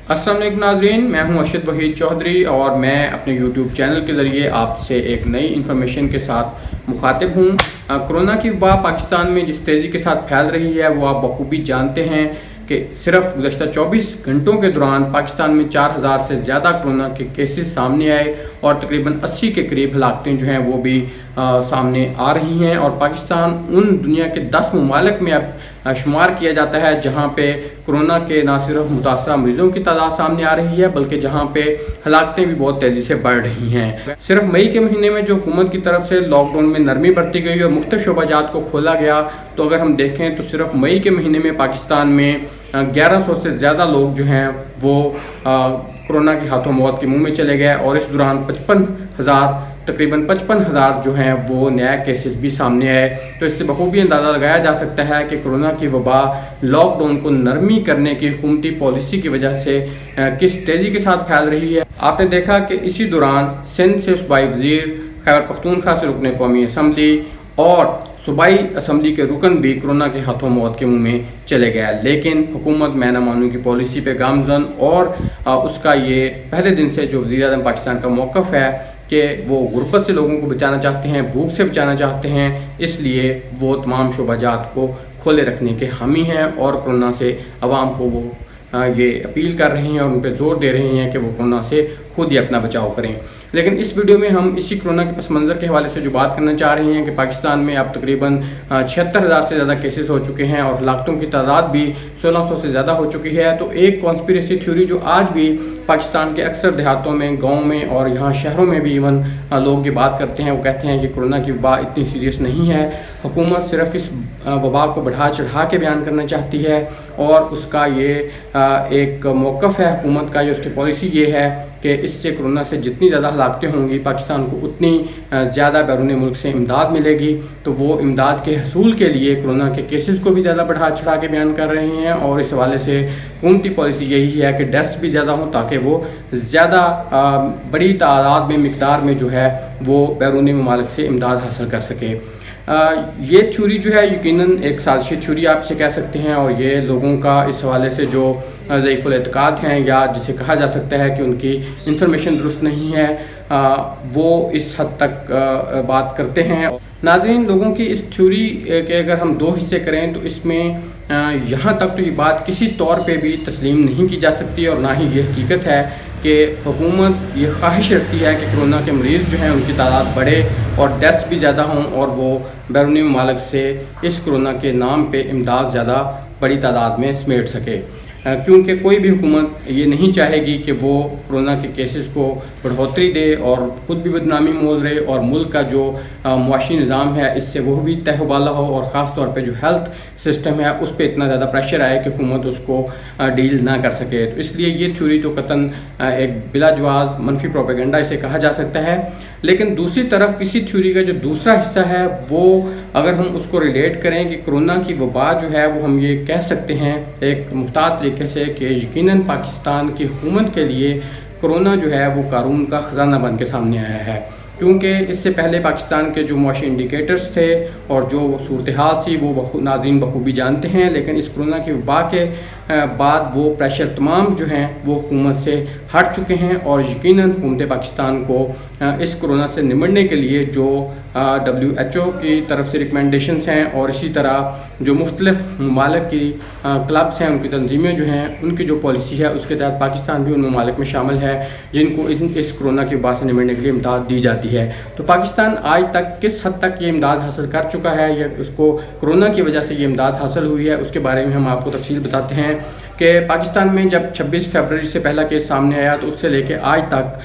अस्सलाम वालेकुम नाज़रीन, मैं हूं अरशद वहीद चौधरी और मैं अपने यूट्यूब चैनल के ज़रिए आपसे एक नई इन्फॉर्मेशन के साथ मुखातिब हूं। कोरोना की वबा पाकिस्तान में जिस तेज़ी के साथ फैल रही है वो आप बखूबी जानते हैं कि सिर्फ गुज़श्ता 24 घंटों के दौरान पाकिस्तान में 4000 से ज़्यादा कोरोना के केसेस सामने आए और तकरीबन 80 के करीब हलाकतें जो हैं वो भी सामने आ रही हैं। और पाकिस्तान उन दुनिया के 10 ममालिक में अब शुमार किया जाता है जहां पे कोरोना के ना सिर्फ मुतासरा मरीजों की तादाद सामने आ रही है बल्कि जहां पे हलाकतें भी बहुत तेज़ी से बढ़ रही हैं। सिर्फ मई के महीने में जो हुकूमत की तरफ से लॉकडाउन में नरमी बरती गई और मुख्तलिफ शोबाजात को खोला गया, तो अगर हम देखें तो सिर्फ मई के महीने में पाकिस्तान में 1100 से ज़्यादा लोग जो हैं वो कोरोना के हाथों मौत के मुंह में चले गए और इस दौरान तकरीबन 55,000 जो हैं वो नया केसेस भी सामने आए। तो इससे बखूबी अंदाज़ा लगाया जा सकता है कि कोरोना की वबा लॉकडाउन को नरमी करने की हुकूमती पॉलिसी की वजह से किस तेज़ी के साथ फैल रही है। आपने देखा कि इसी दौरान सिंध से सूबाई वज़ीर, खैबर पख्तूनख्वा से रुकन कौमी असम्बली और सूबाई असम्बली के रुकन भी कोरोना के हाथों मौत के मुंह में चले गया, लेकिन हुकूमत मैं ना मानू की पॉलिसी पे गामजन और उसका ये पहले दिन से जो वज़ीर आज़म पाकिस्तान का मौक़िफ़ है कि वो गुर्बत से लोगों को बचाना चाहते हैं, भूख से बचाना चाहते हैं, इसलिए वो तमाम शोबाजात को खोले रखने के हामी हैं और कोरोना से अवाम को वो ये अपील कर रहे हैं और उन पर जोर दे रहे हैं कि वो कोरोना से खुद ही अपना बचाव करें। लेकिन इस वीडियो में हम इसी कोरोना के पस मंज़र के हवाले से जो बात करना चाह रहे हैं कि पाकिस्तान में अब तकरीबन 76,000 से ज़्यादा केसेस हो चुके हैं और हलाकतों की तादाद भी 1600 से ज़्यादा हो चुकी है। तो एक कॉन्स्पिरेसी थ्योरी जो आज भी पाकिस्तान के अक्सर देहातों में, गाँव में और यहाँ शहरों में भी इवन लोग ये बात करते हैं, वो कहते हैं कि कोरोना की वबा इतनी सीरियस नहीं है, हुकूमत सिर्फ इस वबा को बढ़ा चढ़ा के बयान करना चाहती है और उसका ये एक मौक़िफ़ है हुकूमत का, ये उसकी पॉलिसी ये है कि इससे कोरोना से जितनी ज़्यादा हलाकतें होंगी पाकिस्तान को उतनी ज़्यादा बैरून मुल्क से इमदाद मिलेगी। तो वो इमदाद के हसूल के लिए कोरोना के केसेस को भी ज़्यादा बढ़ा चढ़ा के बयान कर रहे हैं और इस हवाले से हुकूमती पॉलिसी यही है कि डेथ्स भी ज़्यादा हों ताकि वो ज़्यादा बड़ी तादाद में, मिकदार में जो है वो बैरून ममालिक से इमदाद हासिल कर सके। ये थ्योरी जो है यकीनन एक साजिशी थ्योरी आप इसे कह सकते हैं और ये लोगों का इस हवाले से जो ज़ईफ़ुल एतक़ाद हैं या जिसे कहा जा सकता है कि उनकी इंफॉर्मेशन दुरुस्त नहीं है, वो इस हद तक बात करते हैं। नाज़रीन, लोगों की इस थ्योरी के अगर हम दो हिस्से करें तो इसमें यहाँ तक तो ये बात किसी तौर पे भी तस्लीम नहीं की जा सकती और ना ही ये हकीकत है कि हुकूमत ये ख्वाहिश रखती है कि कोरोना के मरीज़ जो हैं उनकी तादाद बढ़े और डेथ्स भी ज़्यादा हों और वो बैरूनी ममालिक से इस कोरोना के नाम पे इमदाद ज़्यादा बड़ी तादाद में समेट सके, क्योंकि कोई भी हुकूमत ये नहीं चाहेगी कि वो कोरोना के केसेस को बढ़ोतरी दे और ख़ुद भी बदनामी मोल रहे और मुल्क का जो मुआशी निज़ाम है इससे वो भी तहबाला हो और ख़ास तौर पे जो हेल्थ सिस्टम है उस पर इतना ज़्यादा प्रेशर आए कि हुकूमत उसको डील ना कर सके। तो इसलिए ये थ्योरी तो कतन एक बिलाजवाज़ मनफी प्रोपेगेंडा इसे कहा जा सकता है। लेकिन दूसरी तरफ इसी थ्योरी का जो दूसरा हिस्सा है वो अगर हम उसको रिलेट करें कि कोरोना की वबा जो है वो हम ये कह सकते हैं एक मुख्तार तरीके से कि यकीनन पाकिस्तान की हुकूमत के लिए कोरोना जो है वो कानून का ख़जाना बन के सामने आया है, क्योंकि इससे पहले पाकिस्तान के जो मुआशी इंडिकेटर्स थे और जो सूरत हाल थी वो नाज़रीन बखूबी जानते हैं। लेकिन इस कोरोना की वबा के बाद वो प्रेशर तमाम जो हैं वो हुकूमत से हट चुके हैं और यकीनन हुकूमत पाकिस्तान को इस कोरोना से निमटने के लिए जो WHO की तरफ से रिकमेंडेशंस हैं और इसी तरह जो मुख्तलिफ ममालिक की क्लब्स हैं, उनकी तंजीमें जो हैं, उनकी जो पॉलिसी है उसके तहत पाकिस्तान भी उन ममालिक में शामिल है जिनको इस कोरोना की वबा से निमटने के लिए इमदाद दी जाती है। तो पाकिस्तान आज तक किस हद तक ये इमदाद हासिल कर चुका है या उसको कोरोना की वजह से ये इमदाद हासिल हुई है उसके बारे में हम आपको तफसील बताते हैं कि पाकिस्तान में जब 26 फरवरी से पहला केस सामने आया तो उससे लेके आज तक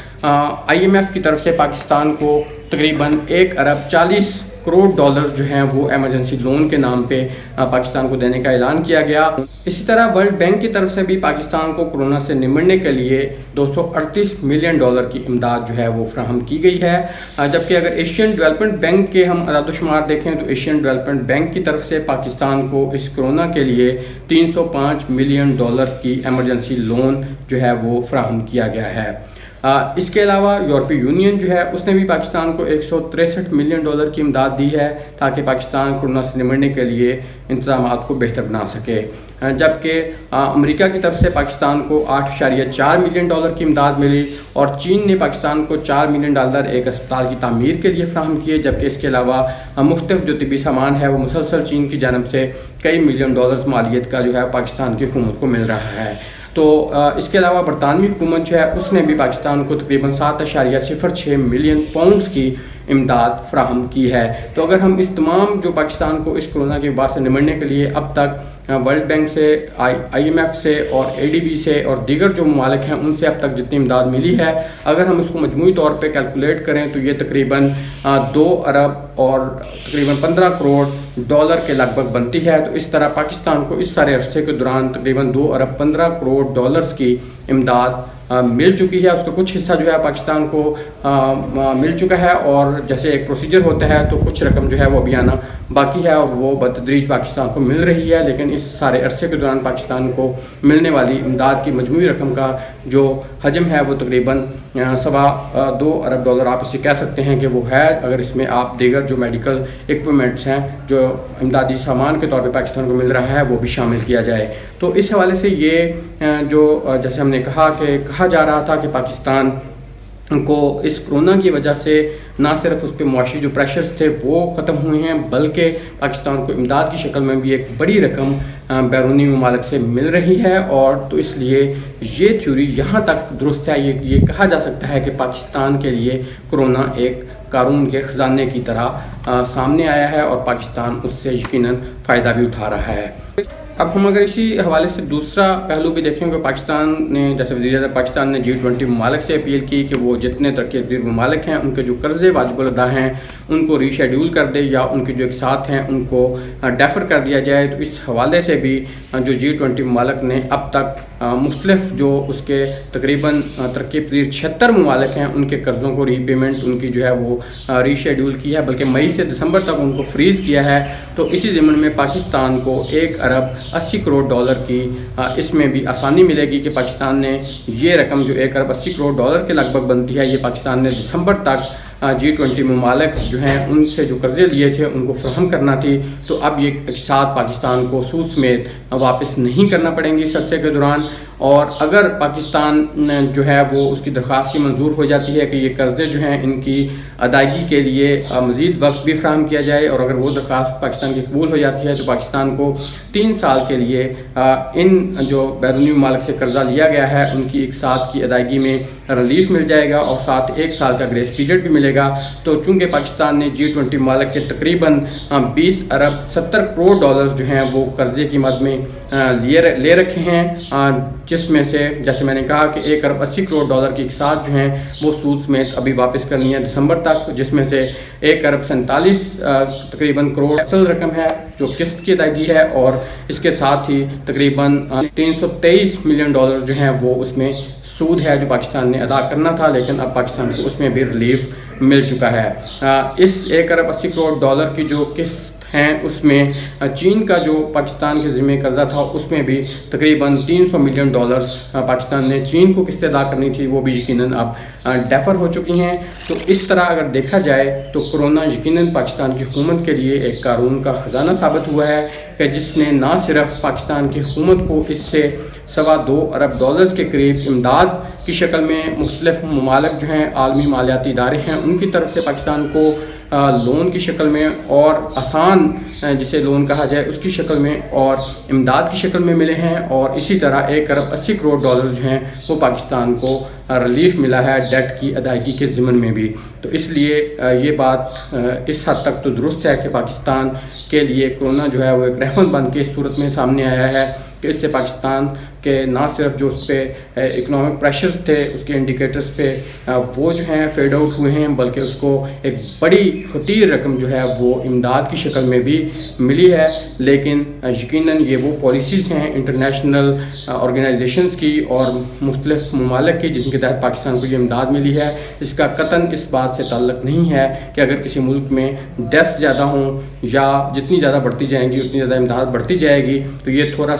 IMF की तरफ से पाकिस्तान को तकरीबन 1 अरब 40 करोड़ डॉलर जो हैं वो एमरजेंसी लोन के नाम पे पाकिस्तान को देने का ऐलान किया गया। इसी तरह वर्ल्ड बैंक की तरफ से भी पाकिस्तान को कोरोना से निमटने के लिए 238 मिलियन डॉलर की इमदाद जो है वो फराहम की गई है। जबकि अगर एशियन डेवलपमेंट बैंक के हम अदाद-ओ-शुमार देखें तो एशियन डेवलपमेंट बैंक की तरफ से पाकिस्तान को इस कोरोना के लिए 305 मिलियन डॉलर की एमरजेंसी लोन जो है वो फराहम किया गया है। इसके अलावा यूरोपीय यूनियन जो है उसने भी पाकिस्तान को 163 मिलियन डॉलर की इमदाद दी है ताकि पाकिस्तान कोरोना से निमटने के लिए इंतजामात को बेहतर बना सके। جبکہ امریکہ کی طرف سے پاکستان کو $8.4 ملین کی امداد ملی، اور چین نے پاکستان کو $4 ملین ایک اسپتال کی تعمیر کے لیے فراہم کیے، جبکہ اس کے علاوہ مختلف جو طبی سامان ہے وہ مسلسل چین کی جانب سے کئی ملین ڈالرز مالیت کا جو ہے پاکستان کی حکومت کو مل رہا ہے۔ تو اس کے علاوہ برطانوی حکومت جو ہے اس نے بھی پاکستان کو تقریباً $7.06 ملین کی امداد فراہم کی ہے۔ تو اگر ہم اس تمام جو پاکستان کو اس کرونا کی وبا سے نمٹنے کے لیے اب تک ورلڈ بینک سے، IMF سے اور ADB سے اور دیگر جو ممالک ہیں ان سے اب تک جتنی امداد ملی ہے، اگر ہم اس کو مجموعی طور پہ کیلکولیٹ کریں تو یہ تقریباً 2 ارب اور تقریباً $15 کروڑ کے لگ بھگ بنتی ہے۔ تو اس طرح پاکستان کو اس سارے عرصے کے دوران تقریباً 2 ارب 15 کروڑ کی امداد مل چکی ہے۔ اس کا کچھ حصہ جو ہے پاکستان کو مل چکا ہے، اور جیسے ایک پروسیجر ہوتا ہے تو کچھ رقم جو ہے وہ ابھی آنا باقی ہے، اور وہ بتدریج پاکستان کو مل رہی ہے، لیکن اس سارے عرصے کے دوران پاکستان کو ملنے والی امداد کی مجموعی رقم کا جو حجم ہے وہ تقریباً $2 ارب آپ اسے کہہ سکتے ہیں کہ وہ ہے، اگر اس میں آپ دیگر جو میڈیکل ایکوپمنٹس ہیں جو امدادی سامان کے طور پہ پاکستان کو مل رہا ہے وہ بھی شامل کیا جائے۔ تو اس حوالے سے یہ جو جیسے ہم نے کہا جا رہا تھا کہ پاکستان کو اس کرونا کی وجہ سے نہ صرف اس پہ معاشی جو پریشرز تھے وہ ختم ہوئے ہیں، بلکہ پاکستان کو امداد کی شکل میں بھی ایک بڑی رقم بیرونی ممالک سے مل رہی ہے، اور تو اس لیے یہ تھیوری یہاں تک درست ہے، یہ کہا جا سکتا ہے کہ پاکستان کے لیے کرونا ایک قارون کے خزانے کی طرح سامنے آیا ہے، اور پاکستان اس سے یقیناً فائدہ بھی اٹھا رہا ہے۔ اب ہم اگر اسی حوالے سے دوسرا پہلو بھی دیکھیں کہ پاکستان نے، جیسے وزیر اعظم پاکستان نے G20 ممالک سے اپیل کی کہ وہ جتنے ترقی یافتہ ممالک ہیں ان کے جو قرضے واجب الادا ہیں ان کو ری شیڈیول کر دے، یا ان کی جو اقساط ہیں ان کو ڈیفر کر دیا جائے۔ تو اس حوالے سے بھی جو G20 ممالک نے اب تک مختلف جو اس کے تقریباً ترقی پذیر 76 ممالک ہیں ان کے قرضوں کو ری پیمنٹ ان کی جو ہے وہ ری شیڈیول کی ہے، بلکہ مئی سے دسمبر تک ان کو فریز کیا ہے۔ تو اسی ضمن میں پاکستان کو $1 ارب 80 کروڑ کی اس میں بھی آسانی ملے گی کہ پاکستان نے یہ رقم جو $1 ارب 80 کروڑ کے لگ بھگ بنتی ہے، یہ پاکستان نے دسمبر تک G20 ممالک جو ہیں ان سے جو قرضے لیے تھے ان کو فراہم کرنا تھی۔ تو اب یہ اقساط پاکستان کو سود سمیت واپس نہیں کرنا پڑیں گی اس عرصے کے دوران، اور اگر پاکستان جو ہے وہ اس کی درخواست منظور ہو جاتی ہے کہ یہ قرضے جو ہیں ان کی ادائیگی کے لیے مزید وقت بھی فراہم کیا جائے، اور اگر وہ درخواست پاکستان کی قبول ہو جاتی ہے تو پاکستان کو 3 سال کے لیے ان جو بیرونی ممالک سے قرضہ لیا گیا ہے ان کی اقساط کی ادائیگی میں ریلیف مل جائے گا، اور ساتھ 1 سال کا گریس پیریڈ بھی ملے گا۔ تو چونکہ پاکستان نے G20 ممالک کے تقریباً $20 ارب 70 کروڑ جو ہیں وہ قرضے کی مد میں لے رکھے ہیں، جس میں سے جیسے میں نے کہا کہ $1 ارب 80 کروڑ کی اقساط جو ہیں وہ سود سمیت ابھی واپس کرنی ہے دسمبر تک، جس میں سے $1 ارب 47 تقریباً کروڑ اصل رقم ہے جو قسط کی ادائیگی ہے، اور اس کے ساتھ ہی تقریباً $323 ملین جو ہیں وہ اس میں سود ہے جو پاکستان نے ادا کرنا تھا، لیکن اب پاکستان کو اس میں بھی ریلیف مل چکا ہے۔ اس $1 ارب 80 کروڑ کی جو قسط ہیں اس میں چین کا جو پاکستان کے ذمہ قرضہ تھا اس میں بھی تقریباً $300 ملین پاکستان نے چین کو قسط ادا کرنی تھی، وہ بھی یقیناً اب ڈیفر ہو چکی ہیں۔ تو اس طرح اگر دیکھا جائے تو کرونا یقیناً پاکستان کی حکومت کے لیے ایک قارون کا خزانہ ثابت ہوا ہے، کہ جس نے نہ صرف پاکستان کی حکومت کو اس سے $2 ارب کے قریب امداد کی شکل میں مختلف ممالک جو ہیں عالمی مالیاتی ادارے ہیں ان کی طرف سے پاکستان کو لون کی شکل میں اور آسان جسے لون کہا جائے اس کی شکل میں اور امداد کی شکل میں ملے ہیں، اور اسی طرح $1 ارب 80 کروڑ جو ہیں وہ پاکستان کو ریلیف ملا ہے ڈیٹ کی ادائیگی کے ضمن میں بھی۔ تو اس لیے یہ بات اس حد تک تو درست ہے کہ پاکستان کے لیے کرونا جو ہے وہ ایک رحمت بن کے اس صورت میں سامنے آیا ہے کہ اس سے پاکستان کہ نہ صرف جو اس پہ اکنامک پریشرز تھے اس کے انڈیکیٹرز پہ وہ جو ہیں فیڈ آؤٹ ہوئے ہیں، بلکہ اس کو ایک بڑی خطیر رقم جو ہے وہ امداد کی شکل میں بھی ملی ہے۔ لیکن یقیناً یہ وہ پالیسیز ہیں انٹرنیشنل آرگنائزیشنز کی اور مختلف ممالک کی جن کے تحت پاکستان کو یہ امداد ملی ہے، اس کا قطعاً اس بات سے تعلق نہیں ہے کہ اگر کسی ملک میں ڈیتھس زیادہ ہوں یا جتنی زیادہ بڑھتی جائیں گی اتنی زیادہ امداد بڑھتی جائے گی، تو یہ تھوڑا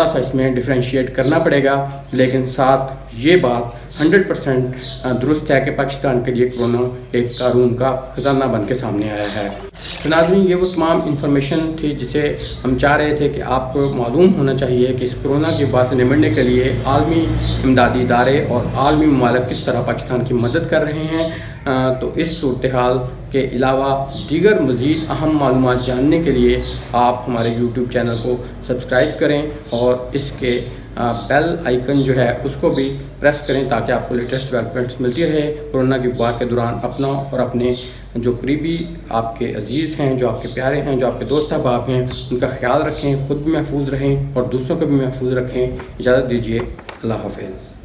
سا اس میں ڈفرینشیٹ اپریشیٹ کرنا پڑے گا، لیکن ساتھ یہ بات 100% درست ہے کہ پاکستان کے لیے کرونا ایک قارون کا خزانہ بن کے سامنے آیا ہے۔ تو ناظرین، یہ وہ تمام انفارمیشن تھی جسے ہم چاہ رہے تھے کہ آپ کو معلوم ہونا چاہیے کہ اس کرونا کی وبا سے نمٹنے کے لیے عالمی امدادی ادارے اور عالمی ممالک کس طرح پاکستان کی مدد کر رہے ہیں۔ تو اس صورتحال کے علاوہ دیگر مزید اہم معلومات جاننے کے لیے آپ ہمارے یوٹیوب چینل کو سبسکرائب کریں اور اس کے بیل آئیکن جو ہے اس کو بھی پریس کریں تاکہ آپ کو لیٹسٹ ڈیولپمنٹس ملتی رہے۔ کورونا کی وبا کے دوران اپنا اور اپنے جو قریبی آپ کے عزیز ہیں، جو آپ کے پیارے ہیں، جو آپ کے دوست احباب ہیں، ان کا خیال رکھیں، خود بھی محفوظ رہیں اور دوسروں کو بھی محفوظ رکھیں۔ اجازت دیجیے، اللہ حافظ۔